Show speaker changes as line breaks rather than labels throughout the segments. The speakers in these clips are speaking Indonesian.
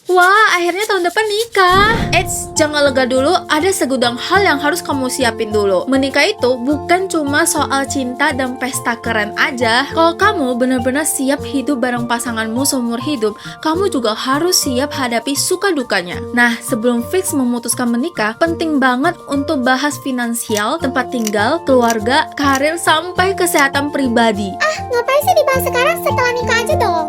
Wah, akhirnya tahun depan nikah. Eits, jangan lega dulu, ada segudang hal yang harus kamu siapin dulu. Menikah itu bukan cuma soal cinta dan pesta keren aja. Kalau kamu benar-benar siap hidup bareng pasanganmu seumur hidup, kamu juga harus siap hadapi suka dukanya. Nah, sebelum fix memutuskan menikah, penting banget untuk bahas finansial, tempat tinggal, keluarga, karir, sampai kesehatan pribadi.
Ngapain sih dibahas sekarang? Setelah nikah aja dong.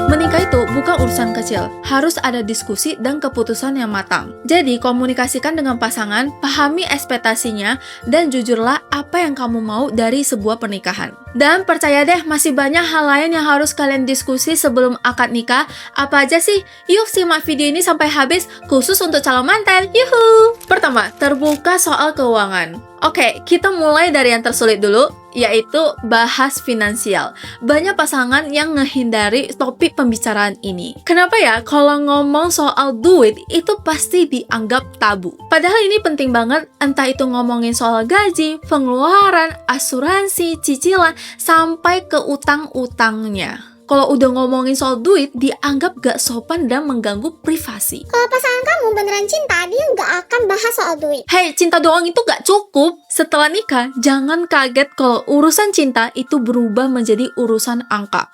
Menikah itu bukan urusan kecil, harus ada diskusi dan keputusan yang matang. Jadi, komunikasikan dengan pasangan, pahami ekspektasinya, dan jujurlah apa yang kamu mau dari sebuah pernikahan. Dan percaya deh, masih banyak hal lain yang harus kalian diskusi sebelum akad nikah. Apa aja sih? Yuk simak video ini sampai habis, khusus untuk calon mantan. Yuhu! Pertama, terbuka soal keuangan. Oke, kita mulai dari yang tersulit dulu, yaitu bahas finansial. Banyak pasangan yang menghindari topik pembicaraan ini. Kenapa ya? Kalau ngomong soal duit, itu pasti dianggap tabu. Padahal ini penting banget, entah itu ngomongin soal gaji, pengeluaran, asuransi, cicilan, sampai ke utang-utangnya. Kalau udah ngomongin soal duit, dianggap gak sopan dan mengganggu privasi.
Kalau pasangan kamu beneran cinta, dia nggak akan bahas soal duit.
Hei, cinta doang itu gak cukup. Setelah nikah, jangan kaget kalau urusan cinta itu berubah menjadi urusan angka.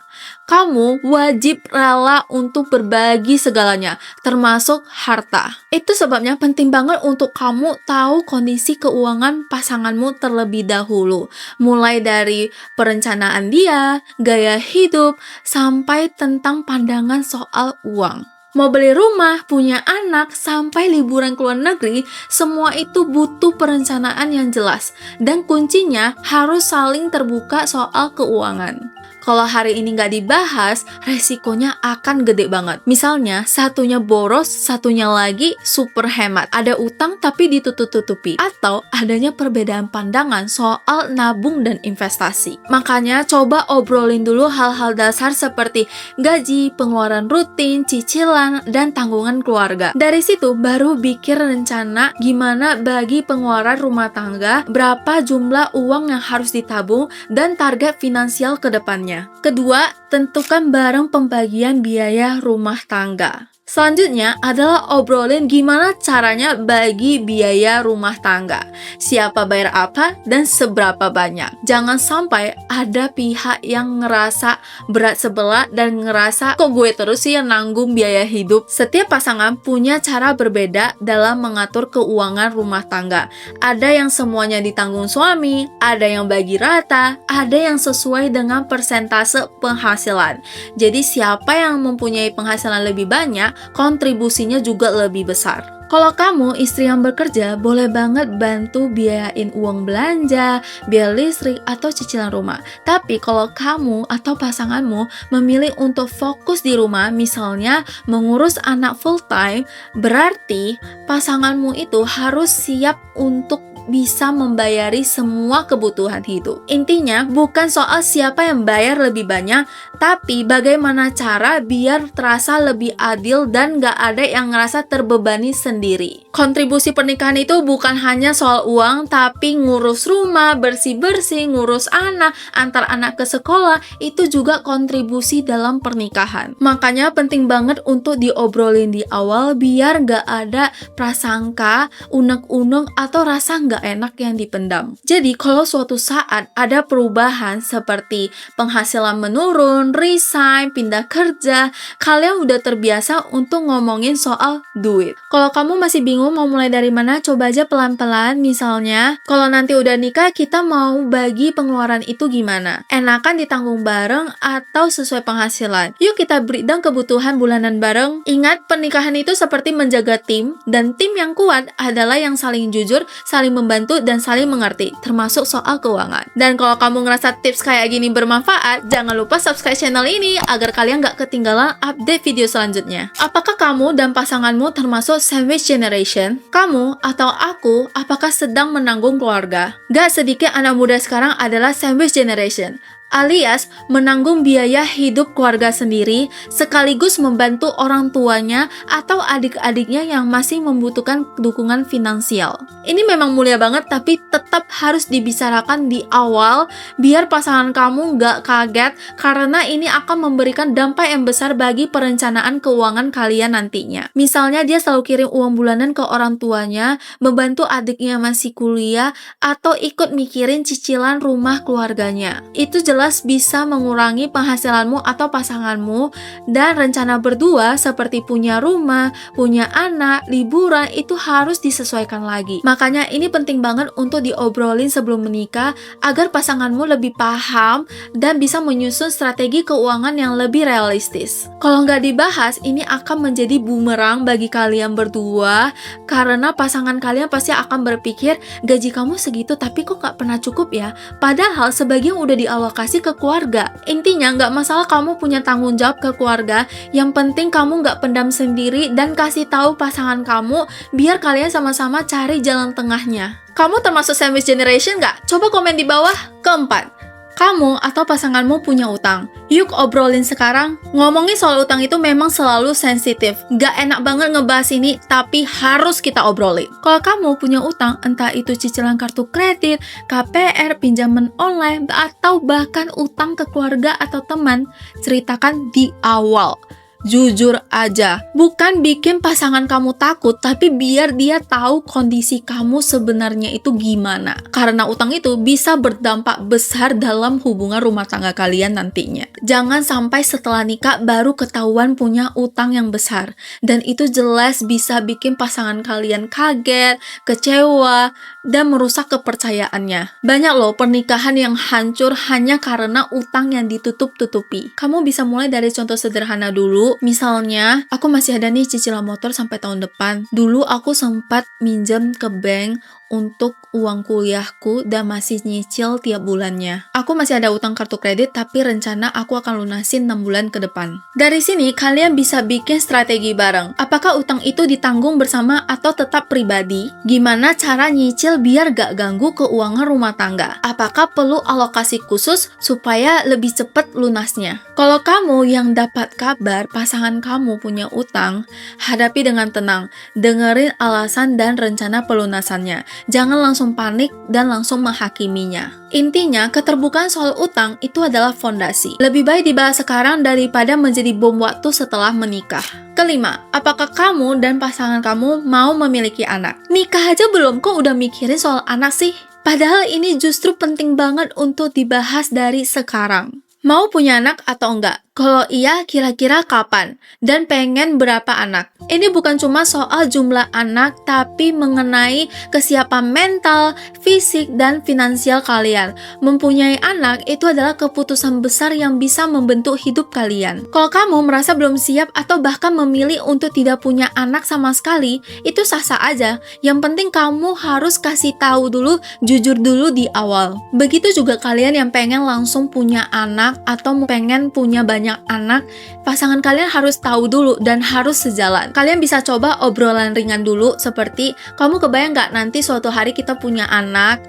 Kamu wajib rela untuk berbagi segalanya, termasuk harta. Itu sebabnya penting banget untuk kamu tahu kondisi keuangan pasanganmu terlebih dahulu. Mulai dari perencanaan dia, gaya hidup, sampai tentang pandangan soal uang. Mau beli rumah, punya anak, sampai liburan ke luar negeri, semua itu butuh perencanaan yang jelas. Dan kuncinya harus saling terbuka soal keuangan. Kalau hari ini nggak dibahas, resikonya akan gede banget. Misalnya, satunya boros, satunya lagi super hemat. Ada utang tapi ditutup-tutupi. Atau adanya perbedaan pandangan soal nabung dan investasi. Makanya coba obrolin dulu hal-hal dasar seperti gaji, pengeluaran rutin, cicilan, dan tanggungan keluarga. Dari situ baru bikin rencana gimana bagi pengeluaran rumah tangga, berapa jumlah uang yang harus ditabung, dan target finansial ke depannya. Kedua, tentukan bareng pembagian biaya rumah tangga. Selanjutnya adalah obrolin gimana caranya bagi biaya rumah tangga. Siapa bayar apa dan seberapa banyak. Jangan sampai ada pihak yang ngerasa berat sebelah dan ngerasa kok gue terus sih yang nanggung biaya hidup. Setiap pasangan punya cara berbeda dalam mengatur keuangan rumah tangga. Ada yang semuanya ditanggung suami, ada yang bagi rata, ada yang sesuai dengan persentase penghasilan. Jadi siapa yang mempunyai penghasilan lebih banyak, kontribusinya juga lebih besar. Kalau kamu istri yang bekerja, boleh banget bantu biayain uang belanja, biaya listrik, atau cicilan rumah. Tapi kalau kamu atau pasanganmu memilih untuk fokus di rumah, misalnya mengurus anak full time, berarti pasanganmu itu harus siap untuk bisa membayari semua kebutuhan hidup. Intinya bukan soal siapa yang bayar lebih banyak, tapi bagaimana cara biar terasa lebih adil dan gak ada yang ngerasa terbebani sendiri. Kontribusi pernikahan itu bukan hanya soal uang, tapi ngurus rumah, bersih-bersih, ngurus anak, antar anak ke sekolah, itu juga kontribusi dalam pernikahan. Makanya penting banget untuk diobrolin di awal biar gak ada prasangka, unek-unek, atau rasa gak enak yang dipendam. Jadi kalau suatu saat ada perubahan seperti penghasilan menurun, resign, pindah kerja, kalian udah terbiasa untuk ngomongin soal duit. Kalau kamu masih bingung mau mulai dari mana, coba aja pelan-pelan. Misalnya, kalau nanti udah nikah, kita mau bagi pengeluaran itu gimana? Enakan ditanggung bareng atau sesuai penghasilan? Yuk kita breakdown kebutuhan bulanan bareng. Ingat, pernikahan itu seperti menjaga tim, dan tim yang kuat adalah yang saling jujur, saling membantu, dan saling mengerti, termasuk soal keuangan. Dan kalau kamu ngerasa tips kayak gini bermanfaat, jangan lupa subscribe channel ini agar kalian gak ketinggalan update video selanjutnya. Apakah kamu dan pasanganmu termasuk sandwich generation? Kamu atau aku, apakah sedang menanggung keluarga? Gak sedikit anak muda sekarang adalah sandwich generation. alias menanggung biaya hidup keluarga sendiri sekaligus membantu orang tuanya atau adik-adiknya yang masih membutuhkan dukungan finansial. Ini memang mulia banget, tapi tetap harus dibicarakan di awal biar pasangan kamu nggak kaget karena ini akan memberikan dampak yang besar bagi perencanaan keuangan kalian nantinya. Misalnya dia selalu kirim uang bulanan ke orang tuanya, membantu adiknya masih kuliah, atau ikut mikirin cicilan rumah keluarganya. Itu jelas bisa mengurangi penghasilanmu atau pasanganmu, dan rencana berdua seperti punya rumah, punya anak, liburan itu harus disesuaikan lagi. Makanya ini penting banget untuk diobrolin sebelum menikah agar pasanganmu lebih paham dan bisa menyusun strategi keuangan yang lebih realistis. Kalau nggak dibahas, ini akan menjadi bumerang bagi kalian berdua karena pasangan kalian pasti akan berpikir gaji kamu segitu tapi kok nggak pernah cukup ya? Padahal sebagian udah dialokasi ke keluarga. Intinya nggak masalah kamu punya tanggung jawab ke keluarga, yang penting kamu nggak pendam sendiri dan kasih tahu pasangan kamu biar kalian sama-sama cari jalan tengahnya. Kamu termasuk sandwich generation nggak? Coba komen di bawah. Keempat, kamu atau pasanganmu punya utang. Yuk obrolin sekarang. Ngomongin soal utang itu memang selalu sensitif. Gak enak banget ngebahas ini, tapi harus kita obrolin. Kalau kamu punya utang, entah itu cicilan kartu kredit, KPR, pinjaman online, atau bahkan utang ke keluarga atau teman, ceritakan di awal. Jujur aja, bukan bikin pasangan kamu takut, tapi biar dia tahu kondisi kamu sebenarnya itu gimana. Karena utang itu bisa berdampak besar dalam hubungan rumah tangga kalian nantinya. Jangan sampai setelah nikah baru ketahuan punya utang yang besar. Dan itu jelas bisa bikin pasangan kalian kaget, kecewa, dan merusak kepercayaannya. Banyak loh pernikahan yang hancur hanya karena utang yang ditutup-tutupi. Kamu bisa mulai dari contoh sederhana dulu. Misalnya, aku masih ada nih cicilan motor sampai tahun depan. Dulu aku sempat minjem ke bank untuk uang kuliahku dan masih nyicil tiap bulannya. Aku masih ada utang kartu kredit, tapi rencana aku akan lunasin 6 bulan ke depan. Dari sini, kalian bisa bikin strategi bareng. Apakah utang itu ditanggung bersama atau tetap pribadi? Gimana cara nyicil biar gak ganggu keuangan rumah tangga? Apakah perlu alokasi khusus supaya lebih cepat lunasnya? Kalau kamu yang dapat kabar pasangan kamu punya utang, hadapi dengan tenang. Dengerin alasan dan rencana pelunasannya. Jangan langsung panik dan langsung menghakiminya. Intinya, keterbukaan soal utang itu adalah fondasi. Lebih baik dibahas sekarang daripada menjadi bom waktu setelah menikah. Kelima, apakah kamu dan pasangan kamu mau memiliki anak? Nikah aja belum kok udah mikirin soal anak sih? Padahal ini justru penting banget untuk dibahas dari sekarang. Mau punya anak atau enggak? Kalau iya, kira-kira kapan? Dan pengen berapa anak? Ini bukan cuma soal jumlah anak, tapi mengenai kesiapan mental, fisik, dan finansial kalian. Mempunyai anak itu adalah keputusan besar yang bisa membentuk hidup kalian. Kalau kamu merasa belum siap atau bahkan memilih untuk tidak punya anak sama sekali, itu sah-sah aja. Yang penting kamu harus kasih tahu dulu, jujur dulu di awal. Begitu juga kalian yang pengen langsung punya anak atau pengen punya banyak anak, pasangan kalian harus tahu dulu dan harus sejalan. Kalian bisa coba obrolan ringan dulu seperti, kamu kebayang nggak nanti suatu hari kita punya anak?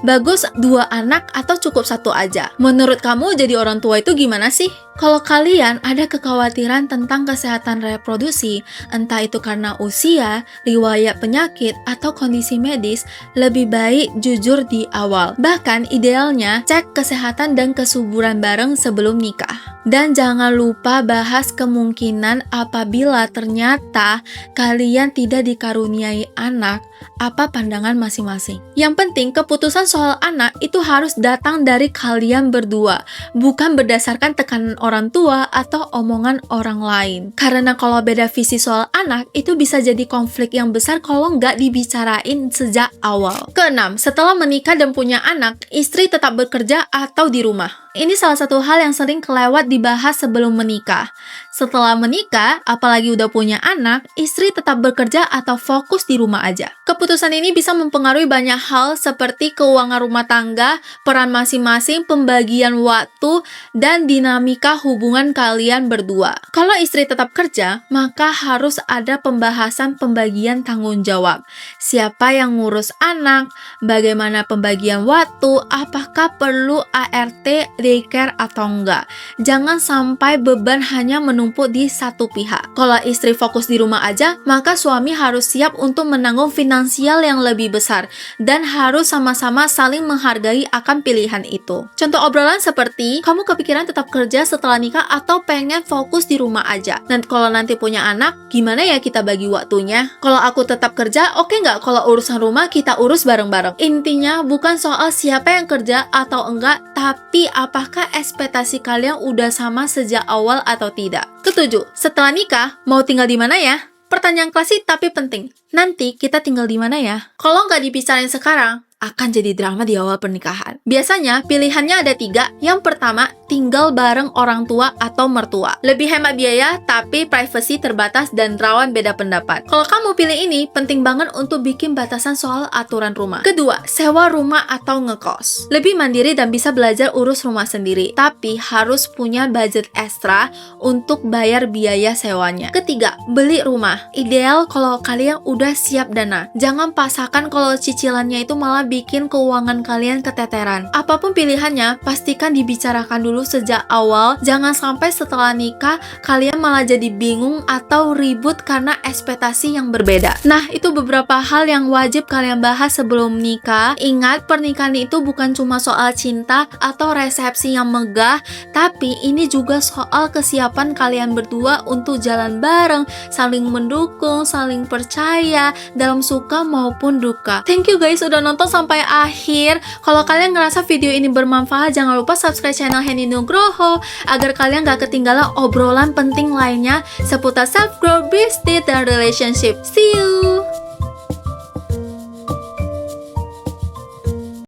Bagus 2 anak atau cukup 1 aja? Menurut kamu jadi orang tua itu gimana sih? Kalau kalian ada kekhawatiran tentang kesehatan reproduksi, entah itu karena usia, riwayat penyakit, atau kondisi medis, lebih baik jujur di awal. Bahkan idealnya cek kesehatan dan kesuburan bareng sebelum nikah. Dan jangan lupa bahas kemungkinan apabila ternyata kalian tidak dikaruniai anak, apa pandangan masing-masing. Yang penting keputusan soal anak itu harus datang dari kalian berdua, bukan berdasarkan tekanan orang tua atau omongan orang lain. Karena kalau beda visi soal anak, itu bisa jadi konflik yang besar kalau nggak dibicarain sejak awal. Keenam, setelah menikah dan punya anak, istri tetap bekerja atau di rumah. Ini salah satu hal yang sering kelewat dibahas sebelum menikah. Setelah menikah, apalagi udah punya anak, istri tetap bekerja atau fokus di rumah aja. Keputusan ini bisa mempengaruhi banyak hal seperti keuangan rumah tangga, peran masing-masing, pembagian waktu, dan dinamika hubungan kalian berdua. Kalau istri tetap kerja, maka harus ada pembahasan pembagian tanggung jawab. Siapa yang ngurus anak, bagaimana pembagian waktu, apakah perlu ART, daycare atau enggak. Jangan sampai beban hanya menumpuk di satu pihak. Kalau istri fokus di rumah aja, maka suami harus siap untuk menanggung finansial yang lebih besar dan harus sama-sama saling menghargai akan pilihan itu. Contoh obrolan seperti, kamu kepikiran tetap kerja setelah nikah atau pengen fokus di rumah aja? Dan kalau nanti punya anak, gimana ya kita bagi waktunya? Kalau aku tetap kerja, oke nggak kalau urusan rumah kita urus bareng-bareng? Intinya bukan soal siapa yang kerja atau enggak, tapi apakah ekspektasi kalian udah sama sejak awal atau tidak. Ketujuh, setelah nikah, mau tinggal di mana ya? Pertanyaan klasik tapi penting. Nanti kita tinggal di mana ya? Kalau nggak dibicarain sekarang, akan jadi drama di awal pernikahan. Biasanya pilihannya ada 3. Yang pertama, tinggal bareng orang tua atau mertua. Lebih hemat biaya, tapi privasi terbatas dan rawan beda pendapat. Kalau kamu pilih ini, penting banget untuk bikin batasan soal aturan rumah. Kedua, sewa rumah atau ngekos. Lebih mandiri dan bisa belajar urus rumah sendiri, tapi harus punya budget ekstra untuk bayar biaya sewanya. Ketiga, beli rumah. Ideal kalau kalian udah siap dana. Jangan paksakan kalau cicilannya itu malah bikin keuangan kalian keteteran. Apapun pilihannya, pastikan dibicarakan dulu sejak awal. Jangan sampai setelah nikah, kalian malah jadi bingung atau ribut karena ekspektasi yang berbeda. Nah, itu beberapa hal yang wajib kalian bahas sebelum nikah. Ingat, pernikahan itu bukan cuma soal cinta atau resepsi yang megah, tapi ini juga soal kesiapan kalian berdua untuk jalan bareng, saling mendukung, saling percaya, dalam suka maupun duka. Thank you guys udah nonton sampai akhir. Kalau kalian ngerasa video ini bermanfaat, jangan lupa subscribe channel Henny Nugroho agar kalian gak ketinggalan obrolan penting lainnya seputar self-growth, business, dan relationship. See you!